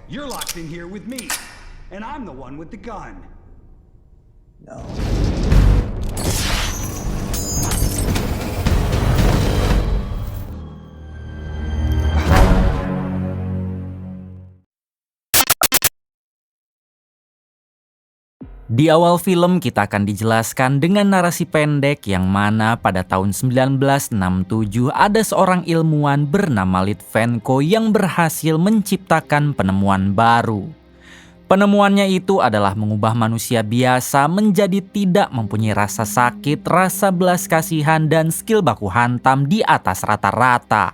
You're locked in here with me, and I'm the one with the gun. No. Di awal film kita akan dijelaskan dengan narasi pendek yang mana pada tahun 1967 ada seorang ilmuwan bernama Litvenko yang berhasil menciptakan penemuan baru. Penemuannya itu adalah mengubah manusia biasa menjadi tidak mempunyai rasa sakit, rasa belas kasihan, dan skill baku hantam di atas rata-rata.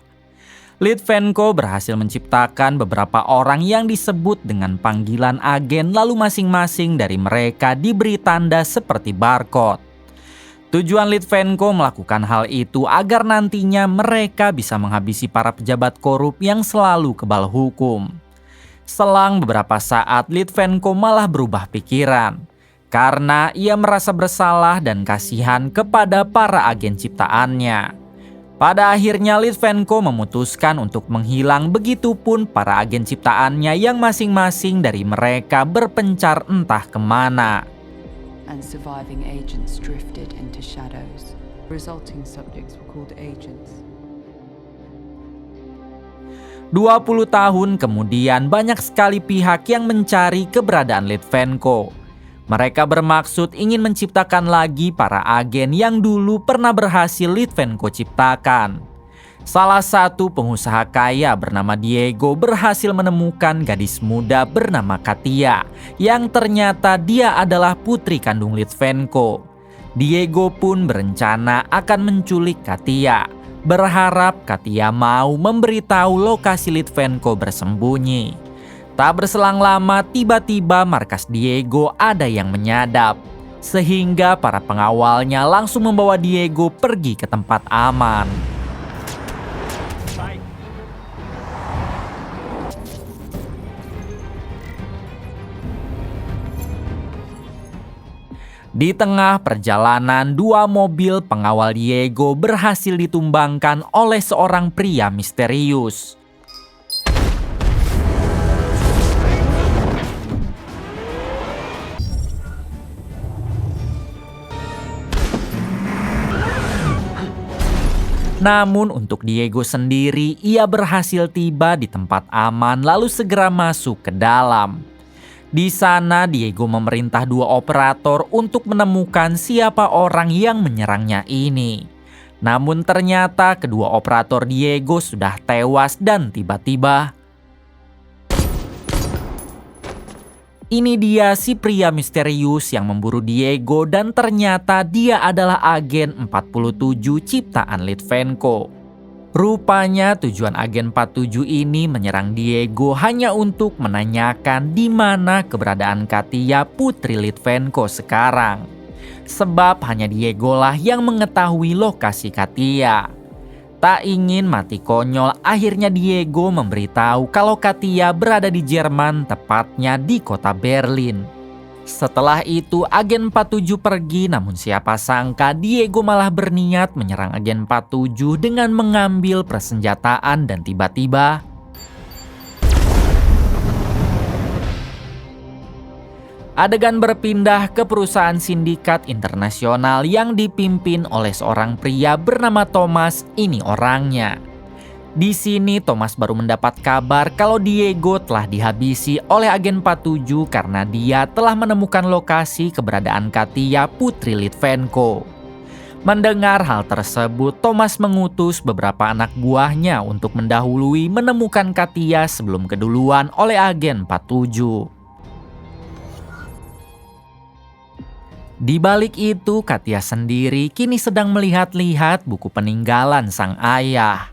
Litvenko berhasil menciptakan beberapa orang yang disebut dengan panggilan agen, lalu masing-masing dari mereka diberi tanda seperti barcode. Tujuan Litvenko melakukan hal itu agar nantinya mereka bisa menghabisi para pejabat korup yang selalu kebal hukum. Selang beberapa saat, Litvenko malah berubah pikiran karena ia merasa bersalah dan kasihan kepada para agen ciptaannya. Pada akhirnya Litvenko memutuskan untuk menghilang, begitupun para agen ciptaannya yang masing-masing dari mereka berpencar entah kemana. And surviving agents drifted into shadows. Resulting subjects were called agents. 20 tahun kemudian banyak sekali pihak yang mencari keberadaan Litvenko. Mereka bermaksud ingin menciptakan lagi para agen yang dulu pernah berhasil Litvenko ciptakan. Salah satu pengusaha kaya bernama Diego berhasil menemukan gadis muda bernama Katia yang ternyata dia adalah putri kandung Litvenko. Diego pun berencana akan menculik Katia, berharap Katia mau memberitahu lokasi Litvenko bersembunyi. Tak berselang lama, tiba-tiba markas Diego ada yang menyadap, sehingga para pengawalnya langsung membawa Diego pergi ke tempat aman. Di tengah perjalanan, 2 mobil pengawal Diego berhasil ditumbangkan oleh seorang pria misterius. Namun untuk Diego sendiri, ia berhasil tiba di tempat aman lalu segera masuk ke dalam. Di sana Diego memerintah 2 operator untuk menemukan siapa orang yang menyerangnya ini. Namun ternyata kedua operator Diego sudah tewas dan tiba-tiba ini dia si pria misterius yang memburu Diego dan ternyata dia adalah agen 47 ciptaan Litvenko. Rupanya tujuan agen 47 ini menyerang Diego hanya untuk menanyakan di mana keberadaan Katia putri Litvenko sekarang. Sebab hanya Diego lah yang mengetahui lokasi Katia. Tak ingin mati konyol, akhirnya Diego memberitahu kalau Katia berada di Jerman, tepatnya di kota Berlin. Setelah itu agen 47 pergi, namun siapa sangka Diego malah berniat menyerang agen 47 dengan mengambil persenjataan dan tiba-tiba adegan berpindah ke perusahaan sindikat internasional yang dipimpin oleh seorang pria bernama Thomas. Ini orangnya. Di sini Thomas baru mendapat kabar kalau Diego telah dihabisi oleh agen 47 karena dia telah menemukan lokasi keberadaan Katia putri Litvenko. Mendengar hal tersebut, Thomas mengutus beberapa anak buahnya untuk mendahului menemukan Katia sebelum keduluan oleh agen 47. Di balik itu, Katia sendiri kini sedang melihat-lihat buku peninggalan sang ayah.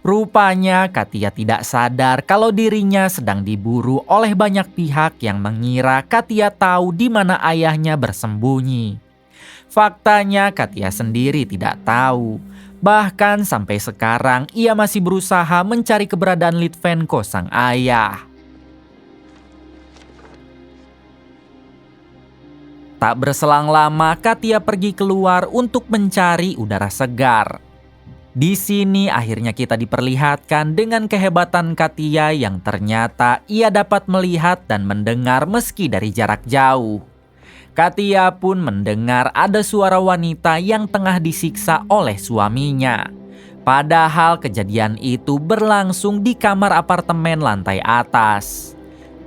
Rupanya Katia tidak sadar kalau dirinya sedang diburu oleh banyak pihak yang mengira Katia tahu di mana ayahnya bersembunyi. Faktanya Katia sendiri tidak tahu. Bahkan sampai sekarang ia masih berusaha mencari keberadaan Litvenko sang ayah. Tak berselang lama, Katia pergi keluar untuk mencari udara segar. Di sini akhirnya kita diperlihatkan dengan kehebatan Katia yang ternyata ia dapat melihat dan mendengar meski dari jarak jauh. Katia pun mendengar ada suara wanita yang tengah disiksa oleh suaminya. Padahal kejadian itu berlangsung di kamar apartemen lantai atas.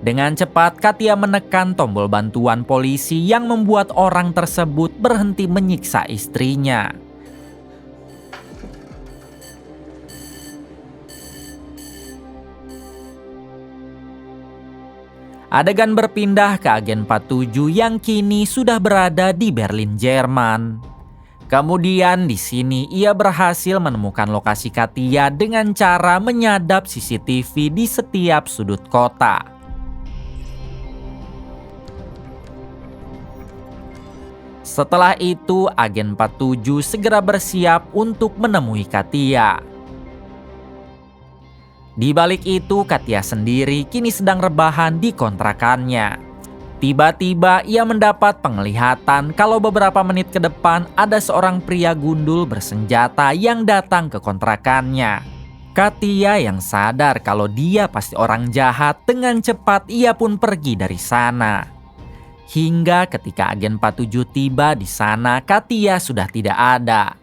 Dengan cepat Katia menekan tombol bantuan polisi yang membuat orang tersebut berhenti menyiksa istrinya. Adegan berpindah ke agen 47 yang kini sudah berada di Berlin, Jerman. Kemudian di sini ia berhasil menemukan lokasi Katia dengan cara menyadap CCTV di setiap sudut kota. Setelah itu, agen 47 segera bersiap untuk menemui Katia. Di balik itu, Katia sendiri kini sedang rebahan di kontrakannya. Tiba-tiba ia mendapat penglihatan kalau beberapa menit ke depan ada seorang pria gundul bersenjata yang datang ke kontrakannya. Katia yang sadar kalau dia pasti orang jahat, dengan cepat ia pun pergi dari sana. Hingga ketika agen 47 tiba di sana, Katia sudah tidak ada.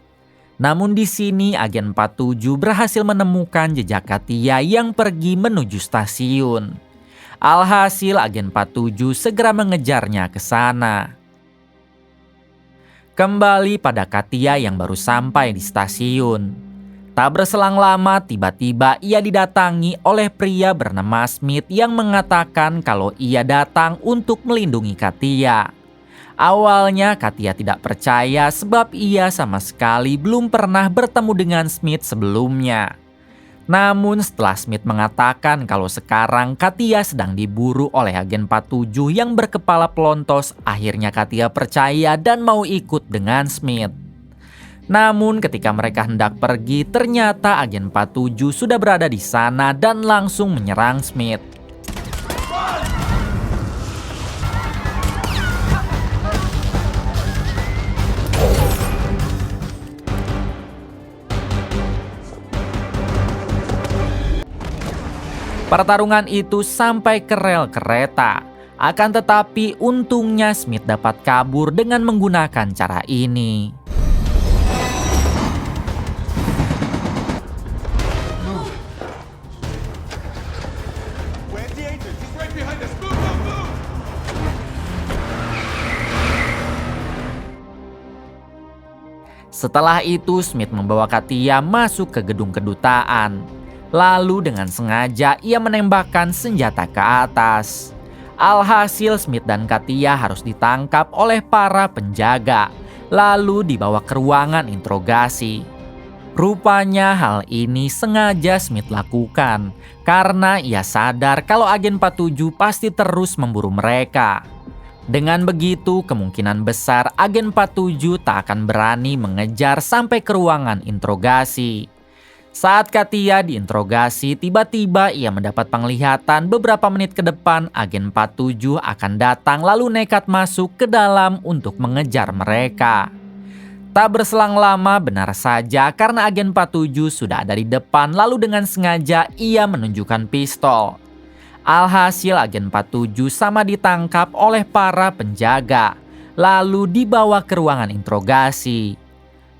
Namun di sini agen 47 berhasil menemukan jejak Katia yang pergi menuju stasiun. Alhasil agen 47 segera mengejarnya ke sana. Kembali pada Katia yang baru sampai di stasiun. Tak berselang lama tiba-tiba ia didatangi oleh pria bernama Smith yang mengatakan kalau ia datang untuk melindungi Katia. Awalnya Katia tidak percaya sebab ia sama sekali belum pernah bertemu dengan Smith sebelumnya. Namun setelah Smith mengatakan kalau sekarang Katia sedang diburu oleh agen 47 yang berkepala pelontos, akhirnya Katia percaya dan mau ikut dengan Smith. Namun ketika mereka hendak pergi, ternyata agen 47 sudah berada di sana dan langsung menyerang Smith. Pertarungan itu sampai ke rel kereta. Akan tetapi untungnya Smith dapat kabur dengan menggunakan cara ini. Setelah itu Smith membawa Katia masuk ke gedung kedutaan. Lalu dengan sengaja ia menembakkan senjata ke atas. Alhasil Smith dan Katia harus ditangkap oleh para penjaga, lalu dibawa ke ruangan interogasi. Rupanya hal ini sengaja Smith lakukan karena ia sadar kalau agen 47 pasti terus memburu mereka. Dengan begitu, kemungkinan besar agen 47 tak akan berani mengejar sampai ke ruangan interogasi. Saat Katia diinterogasi, tiba-tiba ia mendapat penglihatan beberapa menit ke depan agen 47 akan datang lalu nekat masuk ke dalam untuk mengejar mereka. Tak berselang lama benar saja karena agen 47 sudah ada di depan lalu dengan sengaja ia menunjukkan pistol. Alhasil agen 47 sama ditangkap oleh para penjaga, lalu dibawa ke ruangan interogasi.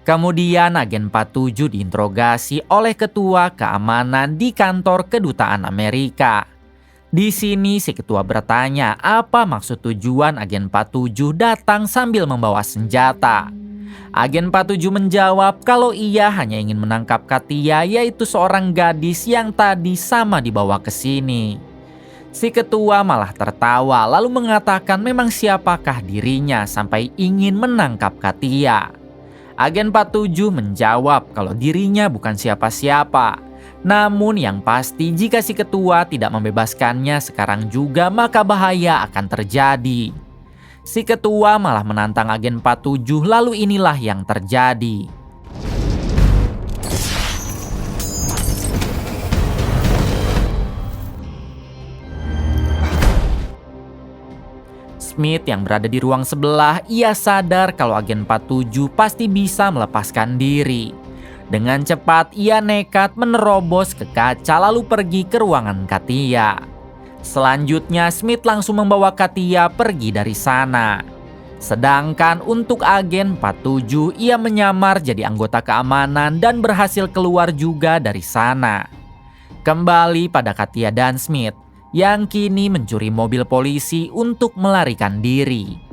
Kemudian agen 47 diinterogasi oleh ketua keamanan di kantor kedutaan Amerika. Di sini si ketua bertanya apa maksud tujuan agen 47 datang sambil membawa senjata. Agen 47 menjawab kalau ia hanya ingin menangkap Katia, yaitu seorang gadis yang tadi sama dibawa ke sini. Si ketua malah tertawa lalu mengatakan memang siapakah dirinya sampai ingin menangkap Katia. Agen 47 menjawab kalau dirinya bukan siapa-siapa. Namun yang pasti jika si ketua tidak membebaskannya sekarang juga maka bahaya akan terjadi. Si ketua malah menantang agen 47 lalu inilah yang terjadi. Smith yang berada di ruang sebelah, ia sadar kalau agen 47 pasti bisa melepaskan diri. Dengan cepat ia nekat menerobos ke kaca lalu pergi ke ruangan Katia. Selanjutnya Smith langsung membawa Katia pergi dari sana. Sedangkan untuk agen 47 ia menyamar jadi anggota keamanan dan berhasil keluar juga dari sana. Kembali pada Katia dan Smith yang kini mencuri mobil polisi untuk melarikan diri.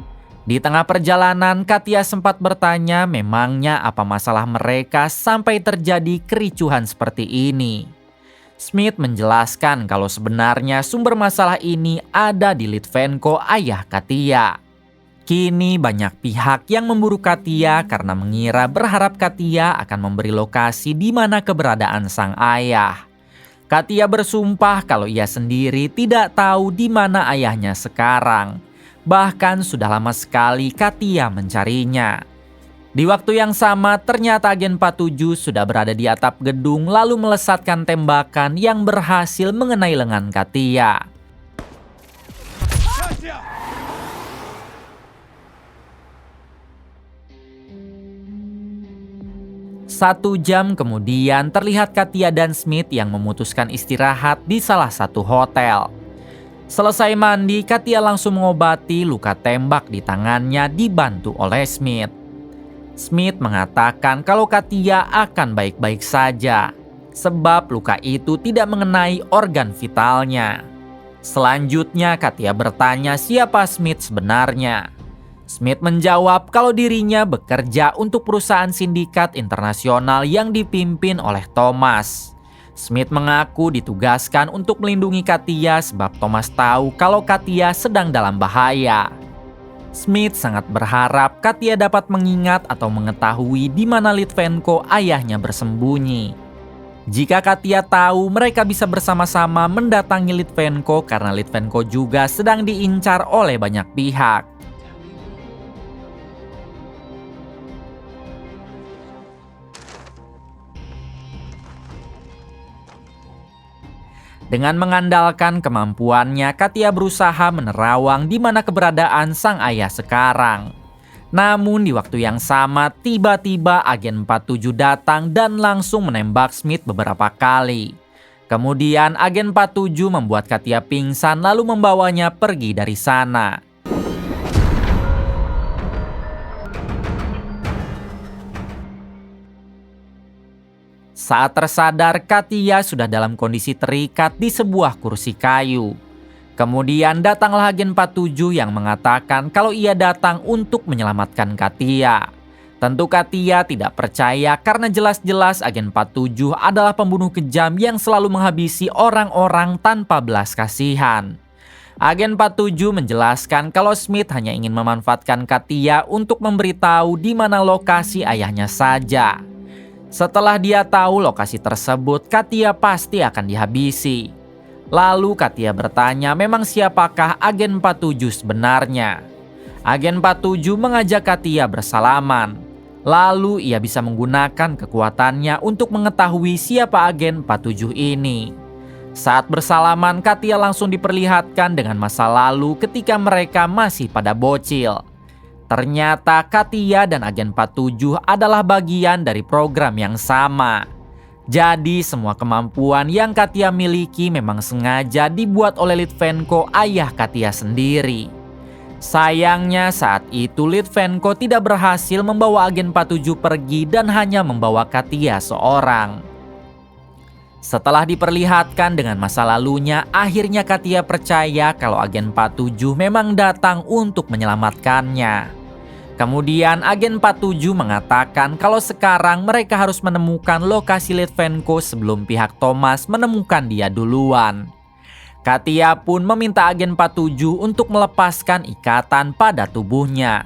Di tengah perjalanan, Katia sempat bertanya memangnya apa masalah mereka sampai terjadi kericuhan seperti ini. Smith menjelaskan kalau sebenarnya sumber masalah ini ada di Litvenko, ayah Katia. Kini banyak pihak yang memburu Katia karena mengira berharap Katia akan memberi lokasi di mana keberadaan sang ayah. Katia bersumpah kalau ia sendiri tidak tahu di mana ayahnya sekarang. Bahkan sudah lama sekali Katia mencarinya. Di waktu yang sama ternyata agen 47 sudah berada di atap gedung lalu melesatkan tembakan yang berhasil mengenai lengan Katia. Katya! 1 jam kemudian terlihat Katia dan Smith yang memutuskan istirahat di salah satu hotel. Selesai mandi, Katia langsung mengobati luka tembak di tangannya dibantu oleh Smith. Smith mengatakan kalau Katia akan baik-baik saja, sebab luka itu tidak mengenai organ vitalnya. Selanjutnya Katia bertanya siapa Smith sebenarnya. Smith menjawab kalau dirinya bekerja untuk perusahaan sindikat internasional yang dipimpin oleh Thomas. Smith mengaku ditugaskan untuk melindungi Katia sebab Thomas tahu kalau Katia sedang dalam bahaya. Smith sangat berharap Katia dapat mengingat atau mengetahui di mana Litvenko ayahnya bersembunyi. Jika Katia tahu, mereka bisa bersama-sama mendatangi Litvenko karena Litvenko juga sedang diincar oleh banyak pihak. Dengan mengandalkan kemampuannya, Katia berusaha menerawang di mana keberadaan sang ayah sekarang. Namun di waktu yang sama, tiba-tiba agen 47 datang dan langsung menembak Smith beberapa kali. Kemudian agen 47 membuat Katia pingsan lalu membawanya pergi dari sana. Saat tersadar, Katia sudah dalam kondisi terikat di sebuah kursi kayu. Kemudian datanglah agen 47 yang mengatakan kalau ia datang untuk menyelamatkan Katia. Tentu Katia tidak percaya karena jelas-jelas agen 47 adalah pembunuh kejam yang selalu menghabisi orang-orang tanpa belas kasihan. Agen 47 menjelaskan kalau Smith hanya ingin memanfaatkan Katia untuk memberitahu di mana lokasi ayahnya saja. Setelah dia tahu lokasi tersebut, Katia pasti akan dihabisi. Lalu Katia bertanya memang siapakah agen 47 sebenarnya. Agen 47 mengajak Katia bersalaman. Lalu ia bisa menggunakan kekuatannya untuk mengetahui siapa agen 47 ini. Saat bersalaman, Katia langsung diperlihatkan dengan masa lalu ketika mereka masih pada bocil. Ternyata Katia dan agen 47 adalah bagian dari program yang sama. Jadi semua kemampuan yang Katia miliki memang sengaja dibuat oleh Litvenko, ayah Katia sendiri. Sayangnya saat itu Litvenko tidak berhasil membawa agen 47 pergi dan hanya membawa Katia seorang. Setelah diperlihatkan dengan masa lalunya, akhirnya Katia percaya kalau agen 47 memang datang untuk menyelamatkannya. Kemudian agen 47 mengatakan kalau sekarang mereka harus menemukan lokasi Litvenko sebelum pihak Thomas menemukan dia duluan. Katia pun meminta agen 47 untuk melepaskan ikatan pada tubuhnya.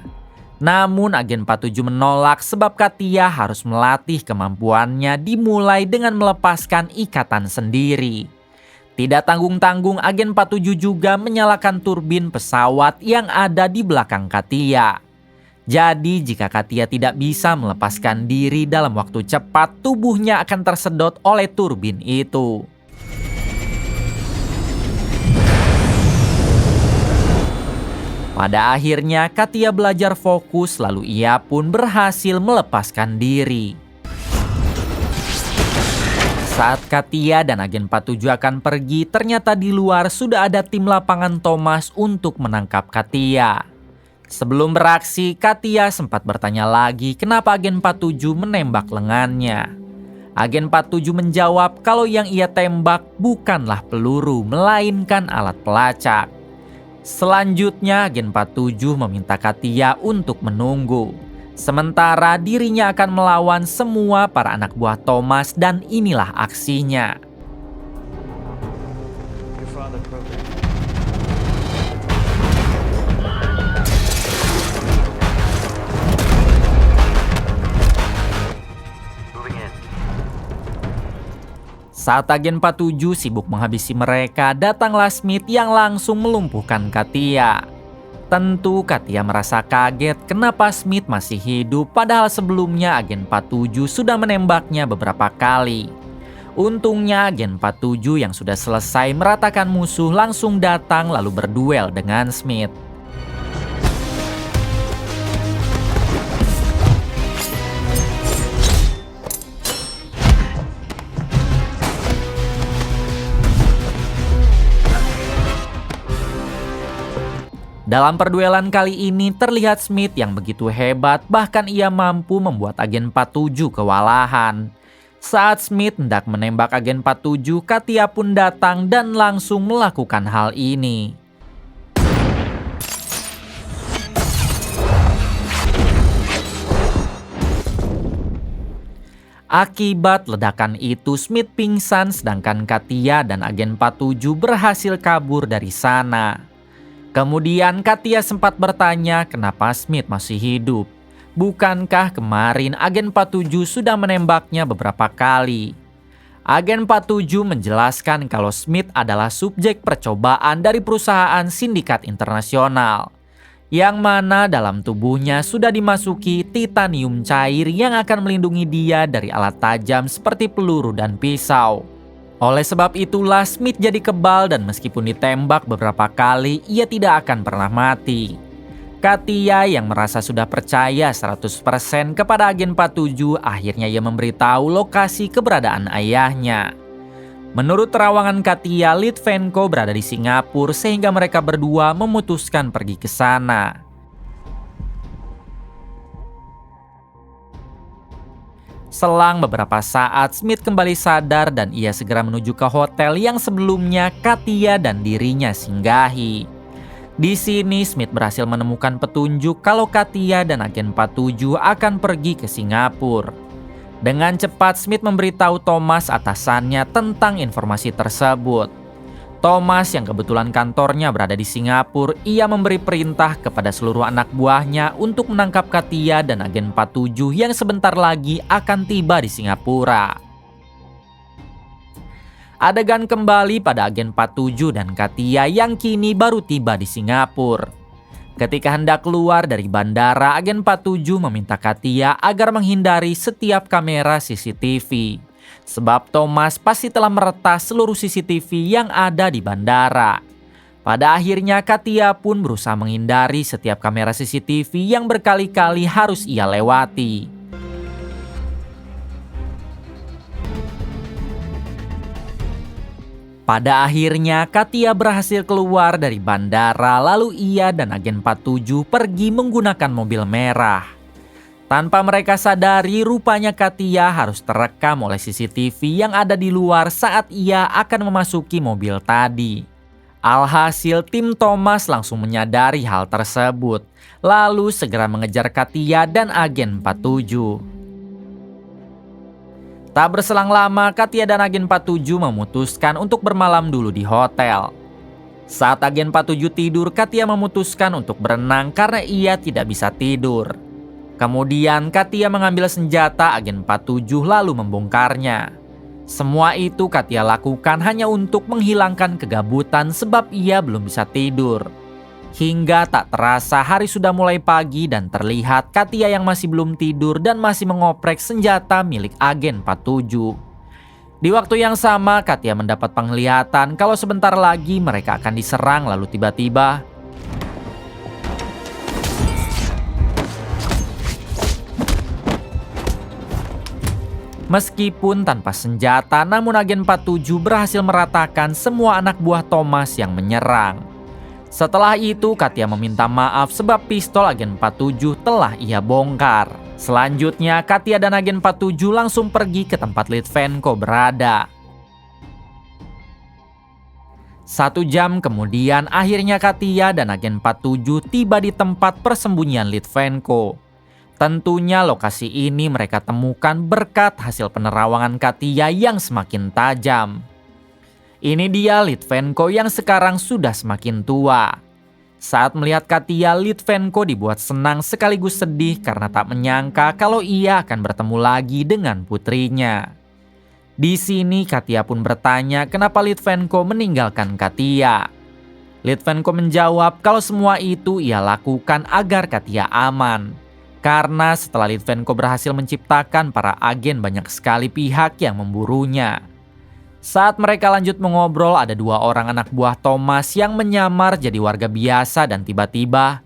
Namun agen 47 menolak sebab Katia harus melatih kemampuannya dimulai dengan melepaskan ikatan sendiri. Tidak tanggung-tanggung agen 47 juga menyalakan turbin pesawat yang ada di belakang Katia. Jadi jika Katia tidak bisa melepaskan diri dalam waktu cepat, tubuhnya akan tersedot oleh turbin itu. Pada akhirnya Katia belajar fokus lalu ia pun berhasil melepaskan diri. Saat Katia dan agen 47 akan pergi, ternyata di luar sudah ada tim lapangan Thomas untuk menangkap Katia. Sebelum beraksi, Katia sempat bertanya lagi kenapa agen 47 menembak lengannya. Agen 47 menjawab kalau yang ia tembak bukanlah peluru, melainkan alat pelacak. Selanjutnya, agen 47 meminta Katia untuk menunggu. Sementara dirinya akan melawan semua para anak buah Thomas dan inilah aksinya. Saat agen 47 sibuk menghabisi mereka, datanglah Smith yang langsung melumpuhkan Katia. Tentu Katia merasa kaget kenapa Smith masih hidup padahal sebelumnya agen 47 sudah menembaknya beberapa kali. Untungnya agen 47 yang sudah selesai meratakan musuh langsung datang lalu berduel dengan Smith. Dalam perduelan kali ini terlihat Smith yang begitu hebat, bahkan ia mampu membuat agen 47 kewalahan. Saat Smith hendak menembak agen 47, Katia pun datang dan langsung melakukan hal ini. Akibat ledakan itu, Smith pingsan sedangkan Katia dan agen 47 berhasil kabur dari sana. Kemudian Katia sempat bertanya kenapa Smith masih hidup. Bukankah kemarin agen 47 sudah menembaknya beberapa kali? Agen 47 menjelaskan kalau Smith adalah subjek percobaan dari perusahaan sindikat internasional, yang mana dalam tubuhnya sudah dimasuki titanium cair yang akan melindungi dia dari alat tajam seperti peluru dan pisau. Oleh sebab itulah Smith jadi kebal dan meskipun ditembak beberapa kali, ia tidak akan pernah mati. Katia yang merasa sudah percaya 100% kepada agen 47, akhirnya ia memberitahu lokasi keberadaan ayahnya. Menurut terawangan Katia, Litvenko berada di Singapura sehingga mereka berdua memutuskan pergi ke sana. Selang beberapa saat, Smith kembali sadar dan ia segera menuju ke hotel yang sebelumnya Katia dan dirinya singgahi. Di sini Smith berhasil menemukan petunjuk kalau Katia dan agen 47 akan pergi ke Singapura. Dengan cepat Smith memberitahu Thomas atasannya tentang informasi tersebut. Thomas yang kebetulan kantornya berada di Singapura, ia memberi perintah kepada seluruh anak buahnya untuk menangkap Katia dan agen 47 yang sebentar lagi akan tiba di Singapura. Adegan kembali pada agen 47 dan Katia yang kini baru tiba di Singapura. Ketika hendak keluar dari bandara, agen 47 meminta Katia agar menghindari setiap kamera CCTV. Sebab Thomas pasti telah meretas seluruh CCTV yang ada di bandara. Pada akhirnya Katia pun berusaha menghindari setiap kamera CCTV yang berkali-kali harus ia lewati. Pada akhirnya Katia berhasil keluar dari bandara, lalu ia dan agen 47 pergi menggunakan mobil merah. Tanpa mereka sadari, rupanya Katia harus terekam oleh CCTV yang ada di luar saat ia akan memasuki mobil tadi. Alhasil tim Thomas langsung menyadari hal tersebut, lalu segera mengejar Katia dan agen 47. Tak berselang lama, Katia dan agen 47 memutuskan untuk bermalam dulu di hotel. Saat agen 47 tidur, Katia memutuskan untuk berenang karena ia tidak bisa tidur. Kemudian Katia mengambil senjata agen 47 lalu membongkarnya. Semua itu Katia lakukan hanya untuk menghilangkan kegabutan sebab ia belum bisa tidur. Hingga tak terasa hari sudah mulai pagi dan terlihat Katia yang masih belum tidur dan masih mengoprek senjata milik agen 47. Di waktu yang sama Katia mendapat penglihatan kalau sebentar lagi mereka akan diserang, lalu tiba-tiba Meskipun tanpa senjata, namun agen 47 berhasil meratakan semua anak buah Thomas yang menyerang. Setelah itu, Katia meminta maaf sebab pistol agen 47 telah ia bongkar. Selanjutnya, Katia dan agen 47 langsung pergi ke tempat Litvenko berada. 1 jam kemudian, akhirnya Katia dan agen 47 tiba di tempat persembunyian Litvenko. Tentunya lokasi ini mereka temukan berkat hasil penerawangan Katia yang semakin tajam. Ini dia Litvenko yang sekarang sudah semakin tua. Saat melihat Katia, Litvenko dibuat senang sekaligus sedih karena tak menyangka kalau ia akan bertemu lagi dengan putrinya. Di sini Katia pun bertanya kenapa Litvenko meninggalkan Katia. Litvenko menjawab kalau semua itu ia lakukan agar Katia aman. Karena setelah Litvenko berhasil menciptakan para agen, banyak sekali pihak yang memburunya. Saat mereka lanjut mengobrol, ada 2 orang anak buah Thomas yang menyamar jadi warga biasa dan tiba-tiba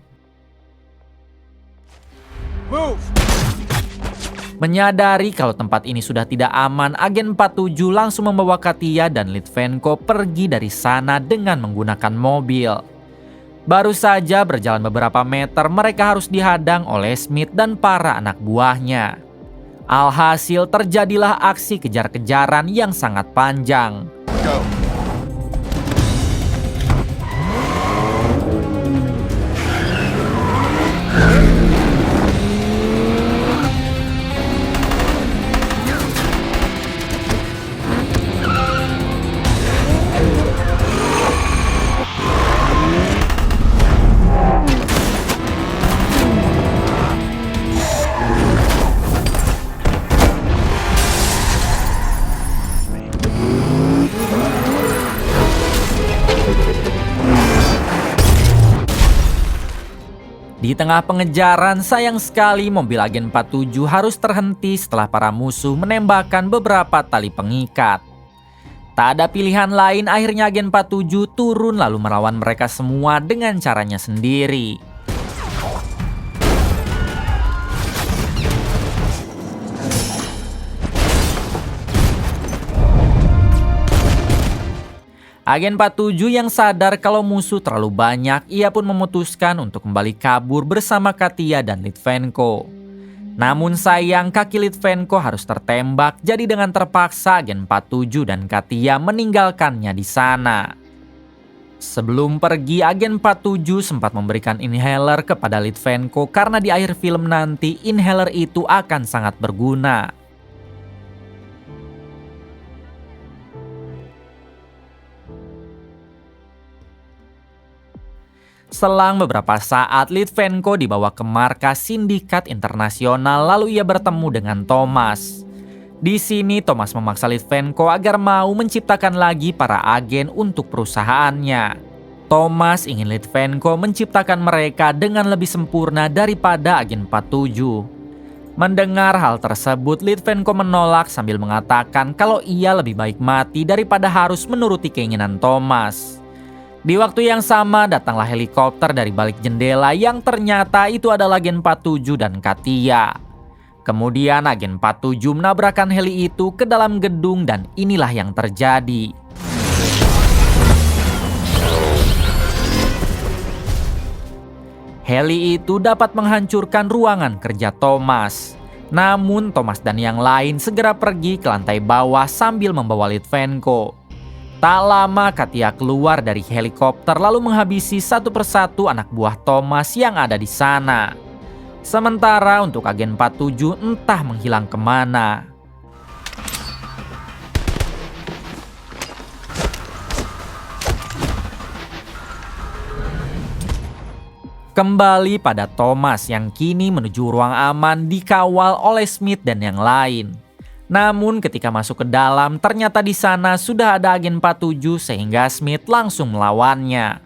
menyadari kalau tempat ini sudah tidak aman, agen 47 langsung membawa Katia dan Litvenko pergi dari sana dengan menggunakan mobil. Baru saja berjalan beberapa meter, mereka harus dihadang oleh Smith dan para anak buahnya. Alhasil terjadilah aksi kejar-kejaran yang sangat panjang. Di tengah pengejaran, sayang sekali mobil agen 47 harus terhenti setelah para musuh menembakkan beberapa tali pengikat. Tak ada pilihan lain, akhirnya agen 47 turun lalu melawan mereka semua dengan caranya sendiri. Agen 47 yang sadar kalau musuh terlalu banyak, ia pun memutuskan untuk kembali kabur bersama Katia dan Litvenko. Namun sayang, kaki Litvenko harus tertembak, jadi dengan terpaksa agen 47 dan Katia meninggalkannya di sana. Sebelum pergi, agen 47 sempat memberikan inhaler kepada Litvenko karena di akhir film nanti inhaler itu akan sangat berguna. Selang beberapa saat, Litvenko dibawa ke markas sindikat internasional lalu ia bertemu dengan Thomas. Di sini Thomas memaksa Litvenko agar mau menciptakan lagi para agen untuk perusahaannya. Thomas ingin Litvenko menciptakan mereka dengan lebih sempurna daripada agen 47. Mendengar hal tersebut, Litvenko menolak sambil mengatakan kalau ia lebih baik mati daripada harus menuruti keinginan Thomas. Di waktu yang sama datanglah helikopter dari balik jendela yang ternyata itu adalah agen 47 dan Katia. Kemudian agen 47 menabrakkan heli itu ke dalam gedung dan inilah yang terjadi. Heli itu dapat menghancurkan ruangan kerja Thomas. Namun Thomas dan yang lain segera pergi ke lantai bawah sambil membawa Litvenko. Tak lama Katia keluar dari helikopter lalu menghabisi satu persatu anak buah Thomas yang ada di sana. Sementara untuk agen 47 entah menghilang kemana. Kembali pada Thomas yang kini menuju ruang aman dikawal oleh Smith dan yang lain. Namun ketika masuk ke dalam, ternyata di sana sudah ada agen 47 sehingga Smith langsung melawannya.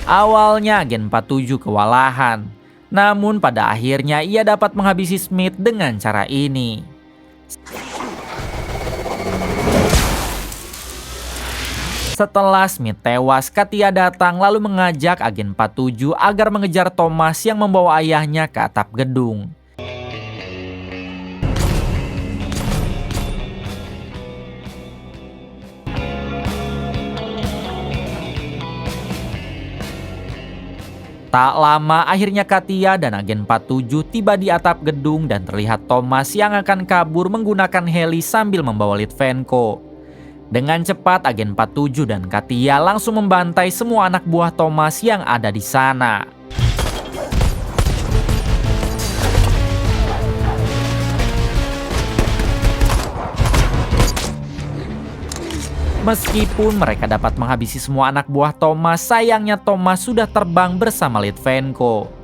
Awalnya agen 47 kewalahan, namun pada akhirnya ia dapat menghabisi Smith dengan cara ini. Setelah Smith tewas, Katia datang lalu mengajak agen 47 agar mengejar Thomas yang membawa ayahnya ke atap gedung. Tak lama akhirnya Katia dan agen 47 tiba di atap gedung dan terlihat Thomas yang akan kabur menggunakan heli sambil membawa Litvenko. Dengan cepat agen 47 dan Katia langsung membantai semua anak buah Thomas yang ada di sana. Meskipun mereka dapat menghabisi semua anak buah Thomas, sayangnya Thomas sudah terbang bersama Litvenko.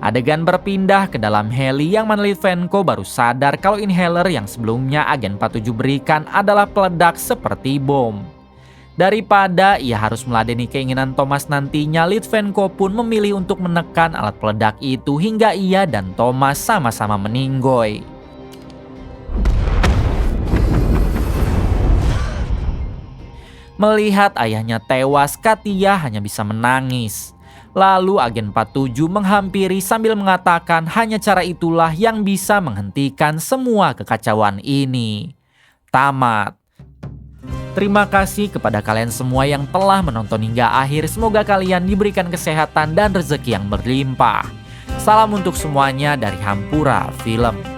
Adegan berpindah ke dalam heli yang mana Litvenko baru sadar kalau inhaler yang sebelumnya agen 47 berikan adalah peledak seperti bom. Daripada ia harus meladeni keinginan Thomas nantinya, Litvenko pun memilih untuk menekan alat peledak itu hingga ia dan Thomas sama-sama meninggoy. Melihat ayahnya tewas, Katia hanya bisa menangis. Lalu agen 47 menghampiri sambil mengatakan hanya cara itulah yang bisa menghentikan semua kekacauan ini. Tamat. Terima kasih kepada kalian semua yang telah menonton hingga akhir. Semoga kalian diberikan kesehatan dan rezeki yang berlimpah. Salam untuk semuanya dari Hampura Film.